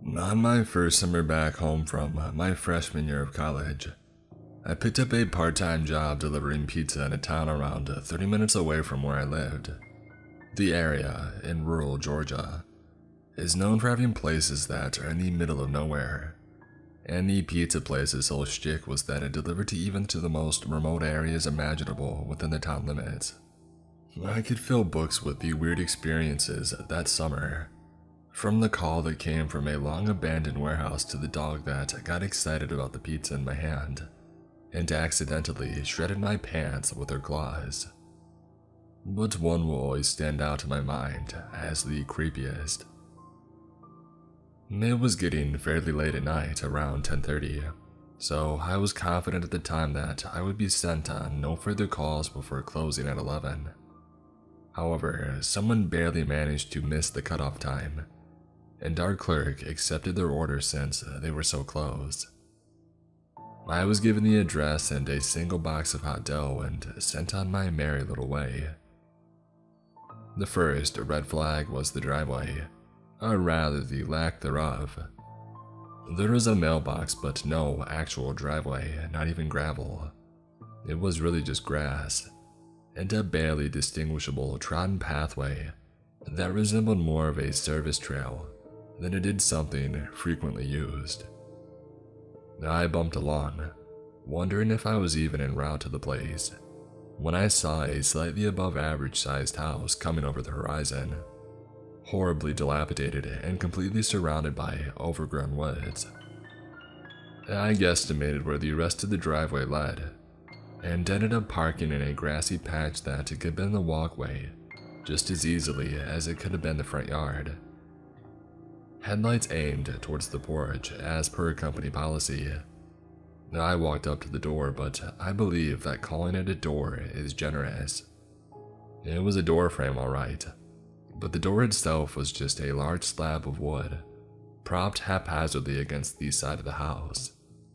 On my first summer back home from my freshman year of college, I picked up a part-time job delivering pizza in a town around 30 minutes away from where I lived. The area, in rural Georgia, is known for having places that are in the middle of nowhere, and the pizza place's whole shtick was that it delivered to even to the most remote areas imaginable within the town limits. I could fill books with the weird experiences that summer, from the call that came from a long-abandoned warehouse to the dog that got excited about the pizza in my hand and accidentally shredded my pants with her claws. But one will always stand out in my mind as the creepiest. It was getting fairly late at night, around 10:30, so I was confident at the time that I would be sent on no further calls before closing at 11. However, someone barely managed to miss the cutoff time, and our clerk accepted their order since they were so close. I was given the address and a single box of hot dough and sent on my merry little way. The first red flag was the driveway, or rather the lack thereof. There was a mailbox but no actual driveway, not even gravel. It was really just grass, and a barely distinguishable trodden pathway that resembled more of a service trail than it did something frequently used. I bumped along, wondering if I was even en route to the place, when I saw a slightly above average sized house coming over the horizon, horribly dilapidated and completely surrounded by overgrown woods. I guesstimated where the rest of the driveway led, and ended up parking in a grassy patch that could have been the walkway just as easily as it could have been the front yard. Headlights aimed towards the porch as per company policy. I walked up to the door, but I believe that calling it a door is generous. It was a door frame, alright, but the door itself was just a large slab of wood, propped haphazardly against the side of the house,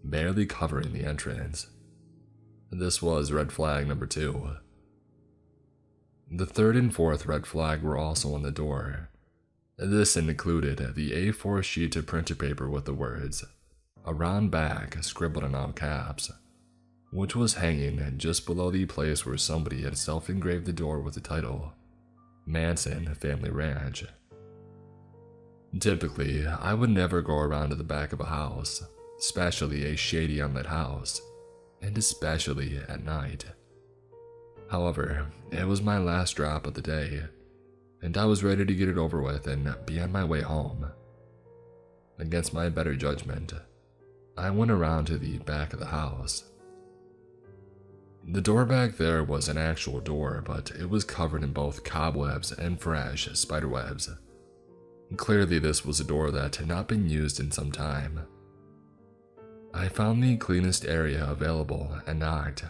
barely covering the entrance. This was red flag number 2. The third and fourth red flag were also on the door. This included the A4 sheet of printer paper with the words, "Around back," scribbled in all caps, which was hanging just below the place where somebody had self-engraved the door with the title, Manson Family Ranch. Typically, I would never go around to the back of a house, especially a shady unlit house, and especially at night. However, it was my last drop of the day, and I was ready to get it over with and be on my way home. Against my better judgment, I went around to the back of the house. The door back there was an actual door, but it was covered in both cobwebs and fresh spiderwebs. Clearly this was a door that had not been used in some time. I found the cleanest area available and knocked.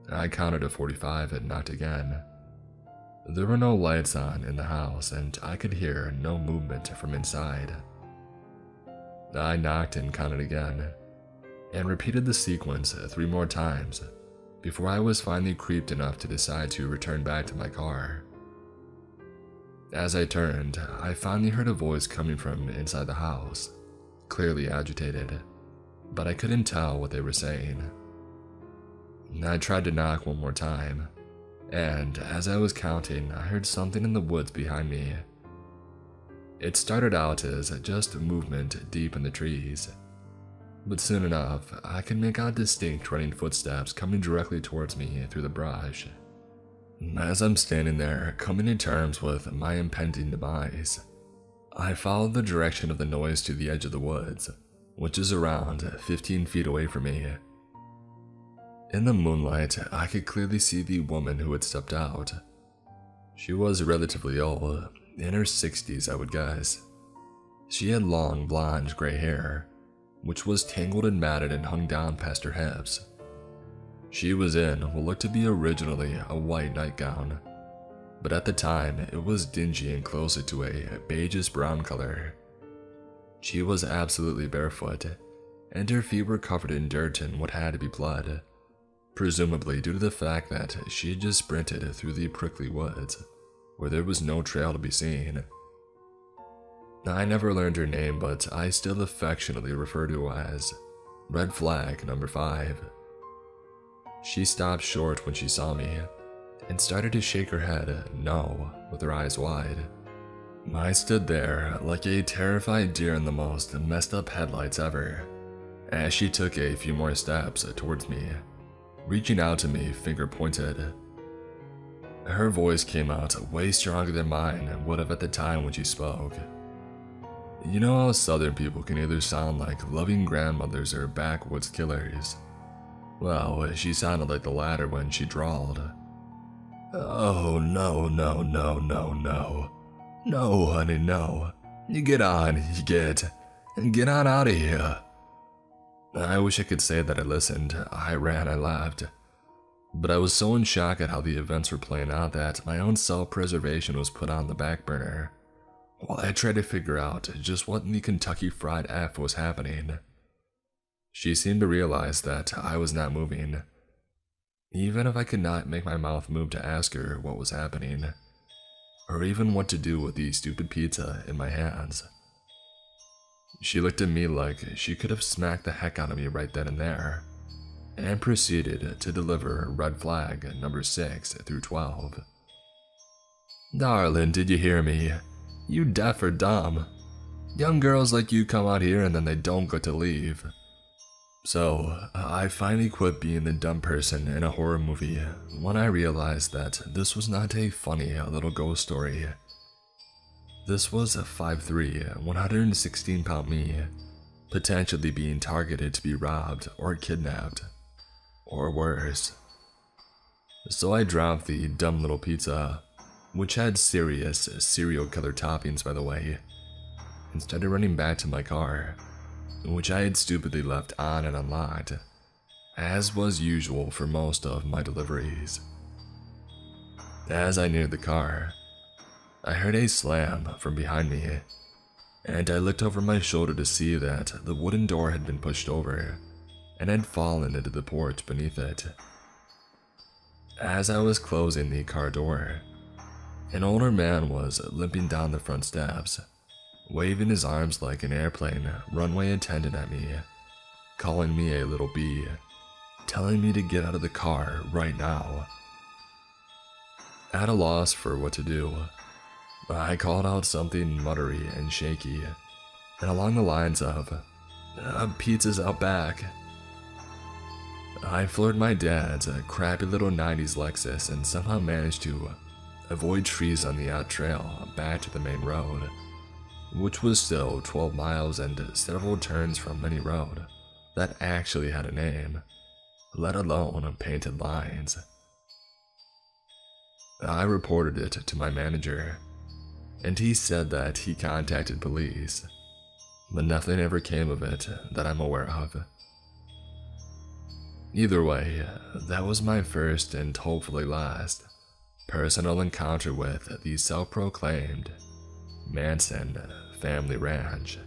I counted to 45 and knocked again. There were no lights on in the house, and I could hear no movement from inside. I knocked and counted again, and repeated the sequence 3 more times before I was finally creeped enough to decide to return back to my car. As I turned, I finally heard a voice coming from inside the house, clearly agitated, but I couldn't tell what they were saying. I tried to knock one more time, and as I was counting, I heard something in the woods behind me. It started out as just movement deep in the trees, but soon enough, I could make out distinct running footsteps coming directly towards me through the brush. As I'm standing there, coming to terms with my impending demise, I followed the direction of the noise to the edge of the woods, which is around 15 feet away from me. In the moonlight, I could clearly see the woman who had stepped out. She was relatively old, in her 60s I would guess. She had long blonde gray hair, which was tangled and matted and hung down past her hips. She was in what looked to be originally a white nightgown, but at the time it was dingy and closer to a beigeish brown color. She was absolutely barefoot, and her feet were covered in dirt and what had to be blood, presumably due to the fact that she had just sprinted through the prickly woods, where there was no trail to be seen. I never learned her name, but I still affectionately refer to her as Red Flag number 5. She stopped short when she saw me and started to shake her head no with her eyes wide. I stood there like a terrified deer in the most messed up headlights ever as she took a few more steps towards me, reaching out to me finger pointed. Her voice came out way stronger than mine would have at the time when she spoke. You know how southern people can either sound like loving grandmothers or backwoods killers? Well, she sounded like the latter when she drawled. "Oh, no, no, no, no, no. No, honey, no. You get on, get on out of here." I wish I could say that I listened. I ran, I laughed. But I was so in shock at how the events were playing out that my own self-preservation was put on the back burner, while I tried to figure out just what in the Kentucky Fried F was happening. She seemed to realize that I was not moving, even if I could not make my mouth move to ask her what was happening, or even what to do with the stupid pizza in my hands. She looked at me like she could have smacked the heck out of me right then and there, and proceeded to deliver Red Flag number 6 through 12. "Darling, did you hear me? You deaf or dumb? Young girls like you come out here and then they don't get to leave." So, I finally quit being the dumb person in a horror movie when I realized that this was not a funny little ghost story. This was a 5'3", 116-pound me, potentially being targeted to be robbed or kidnapped, or worse. So I dropped the dumb little pizza, which had serious serial killer toppings by the way, and started running back to my car, which I had stupidly left on and unlocked, as was usual for most of my deliveries. As I neared the car, I heard a slam from behind me, and I looked over my shoulder to see that the wooden door had been pushed over and had fallen into the porch beneath it. As I was closing the car door, an older man was limping down the front steps, waving his arms like an airplane runway attendant at me, calling me a little bee, telling me to get out of the car right now. At a loss for what to do, I called out something muttery and shaky, and along the lines of, "Pizza's out back." I floored my dad's crappy little 90s Lexus and somehow managed to avoid trees on the out trail back to the main road, which was still 12 miles and several turns from any road that actually had a name, let alone painted lines. I reported it to my manager, and he said that he contacted police, but nothing ever came of it that I'm aware of. Either way, that was my first and hopefully last personal encounter with the self-proclaimed Manson Family Ranch.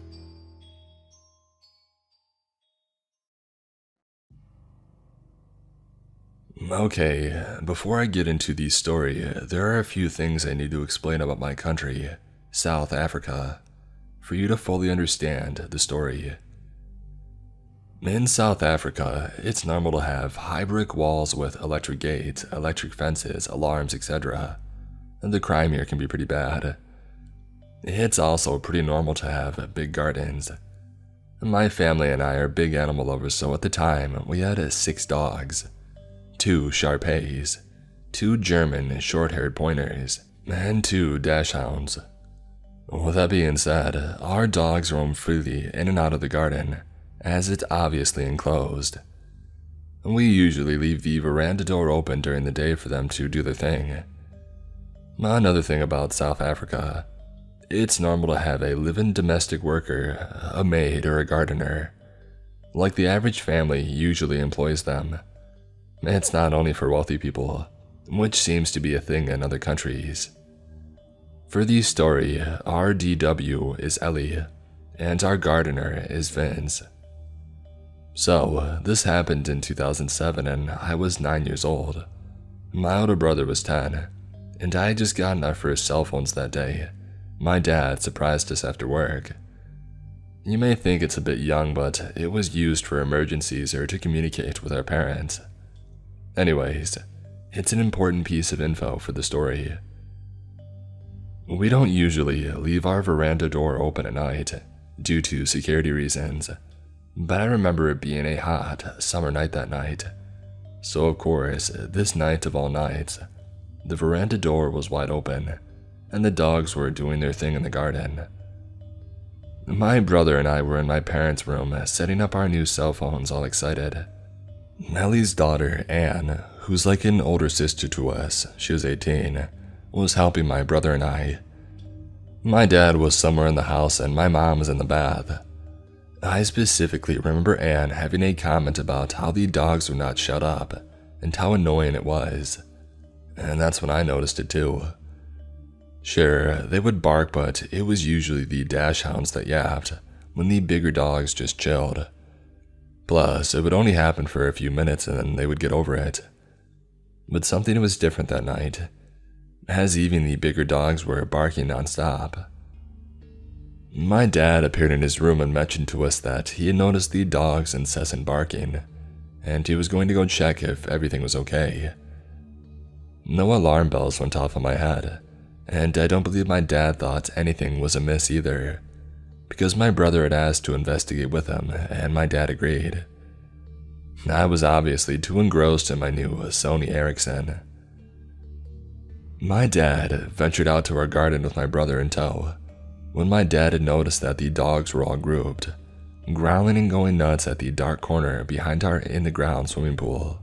Okay, before I get into the story, there are a few things I need to explain about my country, South Africa, for you to fully understand the story. In South Africa, it's normal to have high brick walls with electric gates, electric fences, alarms, etc. And the crime here can be pretty bad. It's also pretty normal to have big gardens. My family and I are big animal lovers, so at the time, we had 6 dogs, 2 Shar-Peis, 2 German short-haired pointers, and 2 dachshunds. With that being said, our dogs roam freely in and out of the garden, as it's obviously enclosed. We usually leave the veranda door open during the day for them to do their thing. Another thing about South Africa, it's normal to have a live-in domestic worker, a maid, or a gardener. Like the average family usually employs them. It's not only for wealthy people, which seems to be a thing in other countries. For the story, our DW is Ellie, and our gardener is Vince. So, this happened in 2007 and I was 9 years old. My older brother was 10, and I had just gotten our first cell phones that day, my dad surprised us after work. You may think it's a bit young, but it was used for emergencies or to communicate with our parents. Anyways, it's an important piece of info for the story. We don't usually leave our veranda door open at night due to security reasons, but I remember it being a hot summer night that night. So of course, this night of all nights, the veranda door was wide open, and the dogs were doing their thing in the garden. My brother and I were in my parents' room setting up our new cell phones, all excited. Nellie's daughter, Anne, who's like an older sister to us, she was 18, was helping my brother and I. My dad was somewhere in the house and my mom was in the bath. I specifically remember Anne having a comment about how the dogs would not shut up and how annoying it was. And that's when I noticed it too. Sure, they would bark, but it was usually the dash hounds that yapped when the bigger dogs just chilled. Plus, it would only happen for a few minutes and then they would get over it. But something was different that night, as even the bigger dogs were barking nonstop. My dad appeared in his room and mentioned to us that he had noticed the dog's incessant barking, and he was going to go check if everything was okay. No alarm bells went off on my head, and I don't believe my dad thought anything was amiss either, because my brother had asked to investigate with him, and my dad agreed. I was obviously too engrossed in my new Sony Ericsson. My dad ventured out to our garden with my brother in tow, when my dad had noticed that the dogs were all grouped, growling and going nuts at the dark corner behind our in-the-ground swimming pool.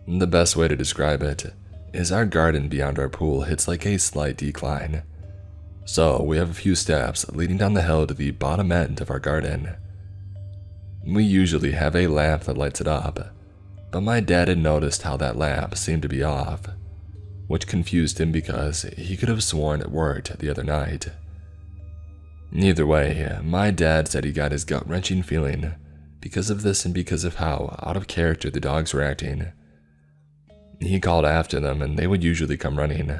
The best way to describe it is our garden beyond our pool hits like a slight decline, so we have a few steps leading down the hill to the bottom end of our garden. We usually have a lamp that lights it up, but my dad had noticed how that lamp seemed to be off, which confused him because he could have sworn it worked the other night. Either way, my dad said he got his gut-wrenching feeling because of this and because of how out of character the dogs were acting. He called after them and they would usually come running,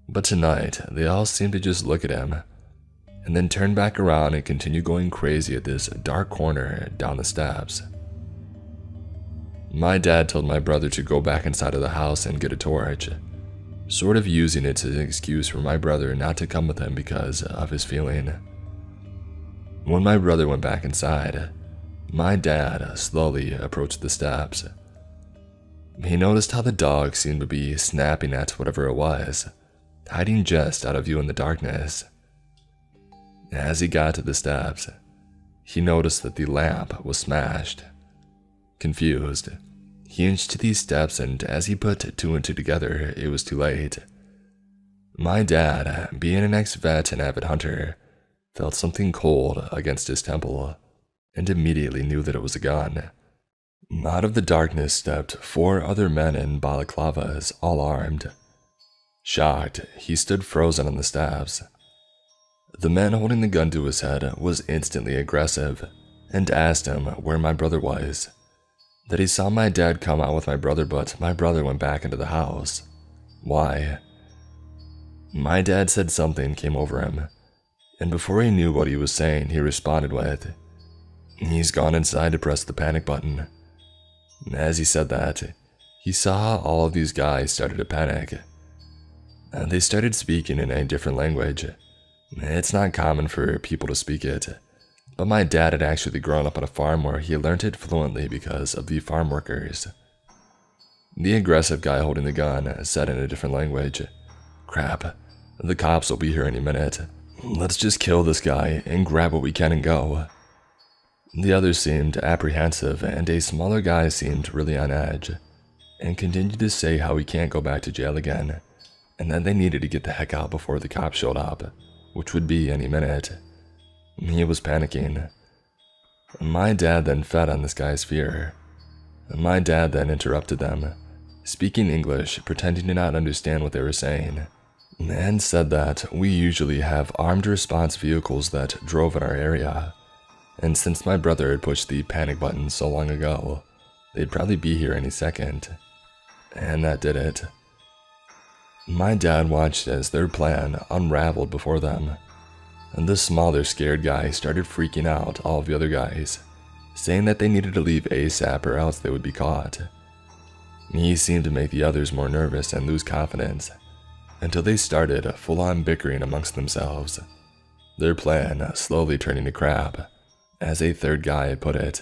but tonight they all seemed to just look at him and then turn back around and continue going crazy at this dark corner down the steps. My dad told my brother to go back inside of the house and get a torch, sort of using it as an excuse for my brother not to come with him because of his feeling. When my brother went back inside, my dad slowly approached the steps. He noticed how the dog seemed to be snapping at whatever it was, hiding just out of view in the darkness. As he got to the steps, he noticed that the lamp was smashed. Confused, he inched to these steps, and as he put two and two together, it was too late. My dad, being an ex-vet and avid hunter, felt something cold against his temple, and immediately knew that it was a gun. Out of the darkness stepped 4 other men in balaclavas, all armed. Shocked, he stood frozen on the steps. The man holding the gun to his head was instantly aggressive and asked him where my brother was. That he saw my dad come out with my brother, but my brother went back into the house. Why? My dad said something came over him, and before he knew what he was saying, he responded with, "He's gone inside to press the panic button." As he said that, he saw how all of these guys started to panic. They started speaking in a different language. It's not common for people to speak it, but my dad had actually grown up on a farm where he learned it fluently because of the farm workers. The aggressive guy holding the gun said in a different language, "Crap, the cops will be here any minute. Let's just kill this guy and grab what we can and go." The others seemed apprehensive, and a smaller guy seemed really on edge, and continued to say how he can't go back to jail again, and that they needed to get the heck out before the cops showed up, which would be any minute. He was panicking. My dad then fed on this guy's fear. My dad then interrupted them, speaking English, pretending to not understand what they were saying, and said that we usually have armed response vehicles that drove in our area, and since my brother had pushed the panic button so long ago, they'd probably be here any second. And that did it. My dad watched as their plan unraveled before them, and the smaller scared guy started freaking out all of the other guys, saying that they needed to leave ASAP or else they would be caught. He seemed to make the others more nervous and lose confidence, until they started full-on bickering amongst themselves, their plan slowly turning to crap, as a third guy put it.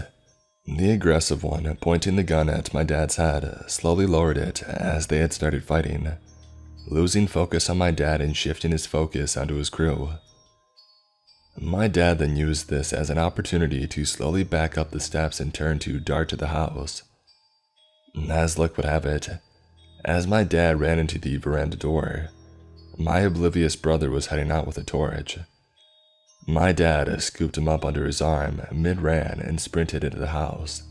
The aggressive one, pointing the gun at my dad's head, slowly lowered it as they had started fighting, losing focus on my dad and shifting his focus onto his crew. My dad then used this as an opportunity to slowly back up the steps and turn to dart to the house. As luck would have it, as my dad ran into the veranda door, my oblivious brother was heading out with a torch. My dad scooped him up under his arm mid-ran and sprinted into the house,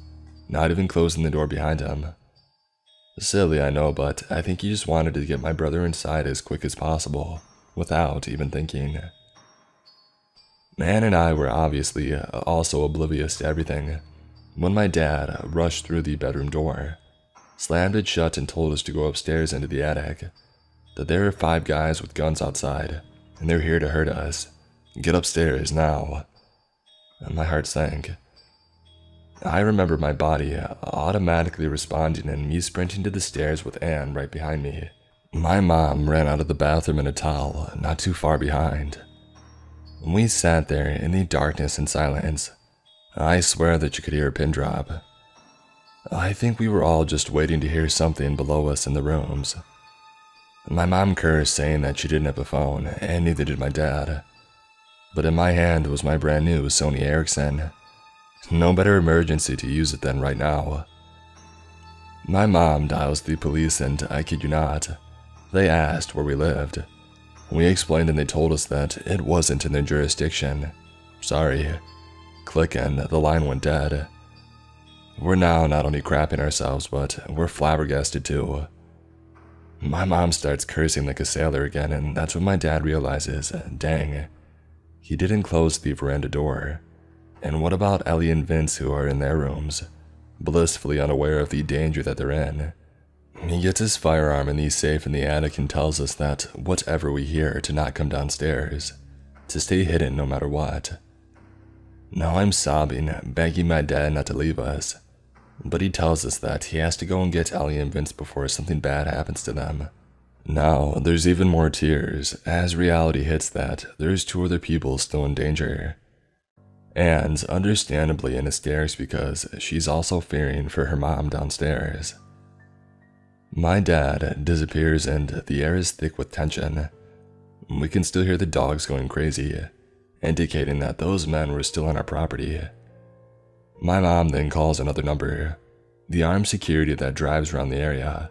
not even closing the door behind him. Silly, I know, but I think he just wanted to get my brother inside as quick as possible, without even thinking. Ann and I were obviously also oblivious to everything when my dad rushed through the bedroom door, slammed it shut and told us to go upstairs into the attic, that there are 5 guys with guns outside, and they're here to hurt us. Get upstairs now. And my heart sank. I remember my body automatically responding and me sprinting to the stairs with Anne right behind me. My mom ran out of the bathroom in a towel, not too far behind. We sat there in the darkness and silence. I swear that you could hear a pin drop. I think we were all just waiting to hear something below us in the rooms. My mom cursed, saying that she didn't have a phone, and neither did my dad. But in my hand was my brand new Sony Ericsson. No better emergency to use it than right now. My mom dials the police and, I kid you not, they asked where we lived. We explained and they told us that it wasn't in their jurisdiction. Sorry. Click and the line went dead. We're now not only crapping ourselves, but we're flabbergasted too. My mom starts cursing like a sailor again, and that's when my dad realizes, dang, he didn't close the veranda door. And what about Ellie and Vince, who are in their rooms, blissfully unaware of the danger that they're in? He gets his firearm in the safe in the attic and tells us that whatever we hear to not come downstairs, to stay hidden no matter what. Now I'm sobbing, begging my dad not to leave us, but he tells us that he has to go and get Ellie and Vince before something bad happens to them. Now, there's even more tears, as reality hits that there's 2 other people still in danger. Anne's understandably in hysterics because she's also fearing for her mom downstairs. My dad disappears and the air is thick with tension. We can still hear the dogs going crazy, indicating that those men were still on our property. My mom then calls another number, the armed security that drives around the area,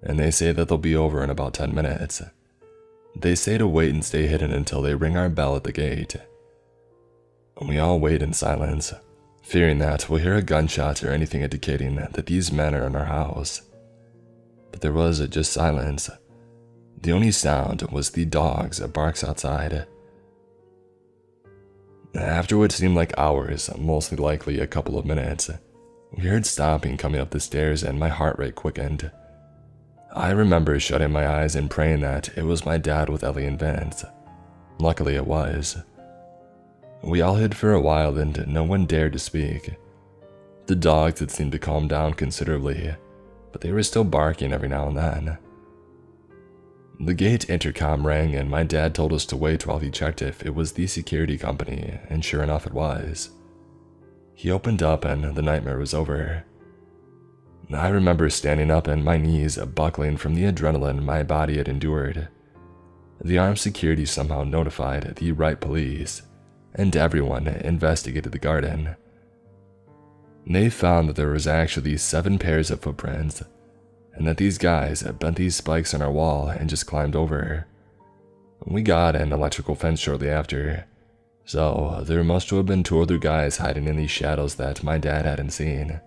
and they say that they'll be over in about 10 minutes. They say to wait and stay hidden until they ring our bell at the gate. We all wait in silence, fearing that we'll hear a gunshot or anything indicating that these men are in our house. But there was just silence. The only sound was the dog's barks outside. After what seemed like hours, mostly likely a couple of minutes, we heard stomping coming up the stairs and my heart rate quickened. I remember shutting my eyes and praying that it was my dad with Ellie and Vince. Luckily it was. We all hid for a while and no one dared to speak. The dogs had seemed to calm down considerably, but they were still barking every now and then. The gate intercom rang and my dad told us to wait while he checked if it was the security company, and sure enough it was. He opened up and the nightmare was over. I remember standing up and my knees buckling from the adrenaline my body had endured. The armed security somehow notified the right police, and everyone investigated the garden. They found that there was actually 7 pairs of footprints, and that these guys bent these spikes on our wall and just climbed over. We got an electrical fence shortly after, so there must have been 2 other guys hiding in these shadows that my dad hadn't seen,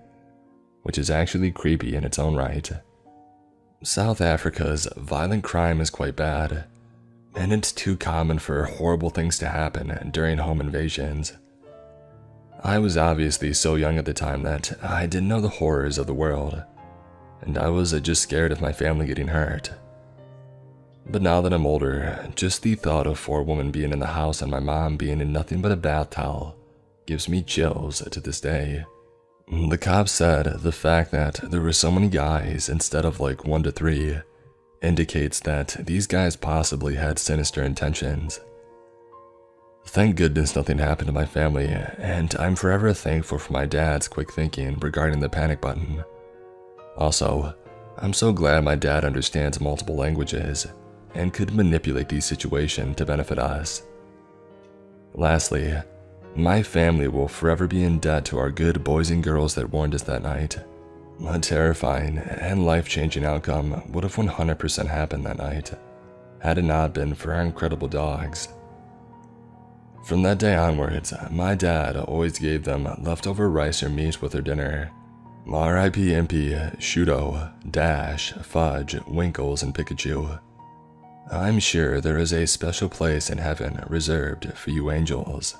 which is actually creepy in its own right. South Africa's violent crime is quite bad, and it's too common for horrible things to happen during home invasions. I was obviously so young at the time that I didn't know the horrors of the world, and I was just scared of my family getting hurt. But now that I'm older, just the thought of 4 women being in the house and my mom being in nothing but a bath towel gives me chills to this day. The cops said the fact that there were so many guys instead of like 1 to 3 indicates that these guys possibly had sinister intentions. Thank goodness nothing happened to my family, and I'm forever thankful for my dad's quick thinking regarding the panic button. Also, I'm so glad my dad understands multiple languages and could manipulate the situation to benefit us. Lastly, my family will forever be in debt to our good boys and girls that warned us that night. A terrifying and life-changing outcome would have 100% happened that night, had it not been for our incredible dogs. From that day onwards, my dad always gave them leftover rice or meat with their dinner. R.I.P. Impy, Shudo, Dash, Fudge, Winkles, and Pikachu. I'm sure there is a special place in heaven reserved for you angels.